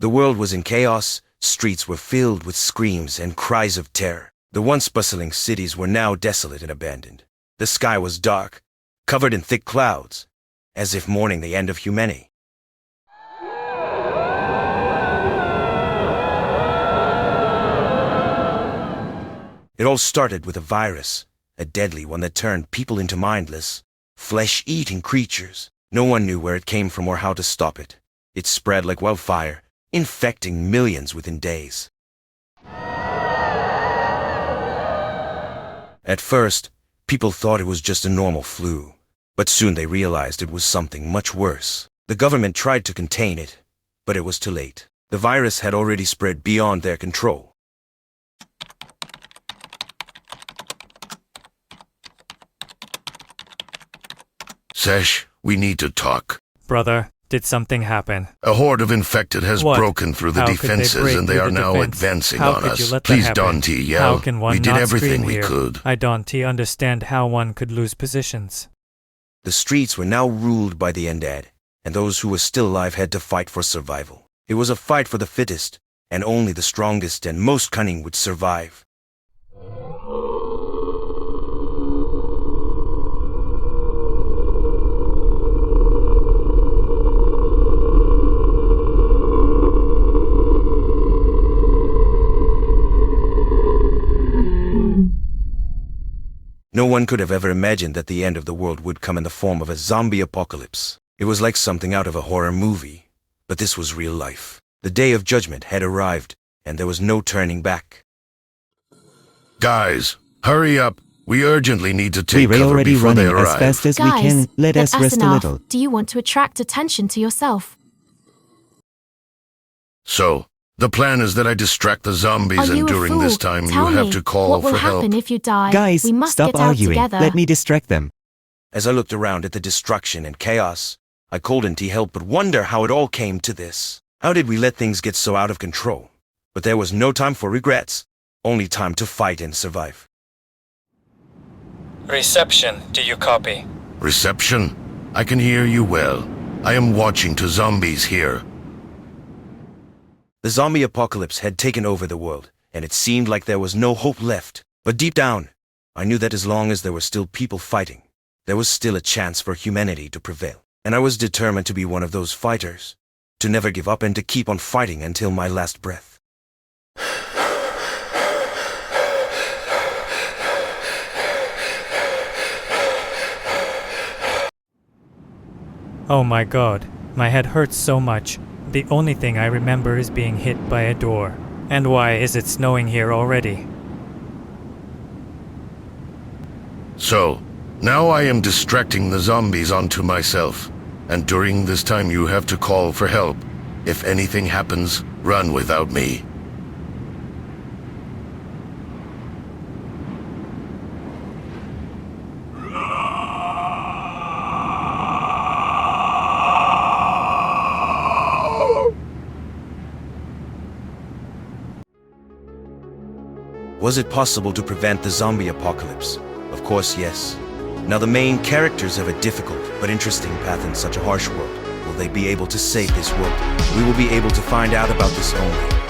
The world was in chaos, streets were filled with screams and cries of terror. The once bustling cities were now desolate and abandoned. The sky was dark, covered in thick clouds, as if mourning the end of humanity. It all started with a virus, a deadly one that turned people into mindless, flesh-eating creatures. No one knew where it came from or how to stop it. It spread like wildfire, infecting millions within days. At first, people thought it was just a normal flu, but soon they realized it was something much worse. The government tried to contain it, but it was too late. The virus had already spread beyond their control. Sesh, we need to talk. Brother, did something happen? A horde of infected has What? broken through the How could they defenses break and they through are the now defense? advancing How on could us. you let that Please, happen? Dante, yell. How can one We did not everything scream we here? could. I don't understand how one could lose positions. The streets were now ruled by the undead, and those who were still alive had to fight for survival. It was a fight for the fittest, and only the strongest and most cunning would survive. No one could have ever imagined that the end of the world would come in the form of a zombie apocalypse. It was like something out of a horror movie, but this was real life. The day of judgment had arrived, and there was no turning back. Guys, hurry up. We urgently need to take We're cover already before they running as arrive. fast as we Guys, can. Let us that's rest a enough. little. Do you want to attract attention to yourself? So, the plan is that I distract the zombies, Are you and a during fool? this time Tell you have me, to call what will for help. happen if you die? Guys, we must stop get out arguing. together. Let me distract them. As I looked around at the destruction and chaos, I couldn't help but wonder how it all came to this. How did we let things get so out of control? But there was no time for regrets, only time to fight and survive. Reception, do you copy? Reception? I can hear you well. I am watching to zombies here. The zombie apocalypse had taken over the world, and it seemed like there was no hope left. But deep down, I knew that as long as there were still people fighting, there was still a chance for humanity to prevail. And I was determined to be one of those fighters, to never give up and to keep on fighting until my last breath. Oh my god, my head hurts so much. The only thing I remember is being hit by a door. And why is it snowing here already? So, now I am distracting the zombies onto myself. And during this time you have to call for help. If anything happens, run without me. Was it possible to prevent the zombie apocalypse? Of course, yes. Now the main characters have a difficult but interesting path in such a harsh world. Will they be able to save this world? We will be able to find out about this only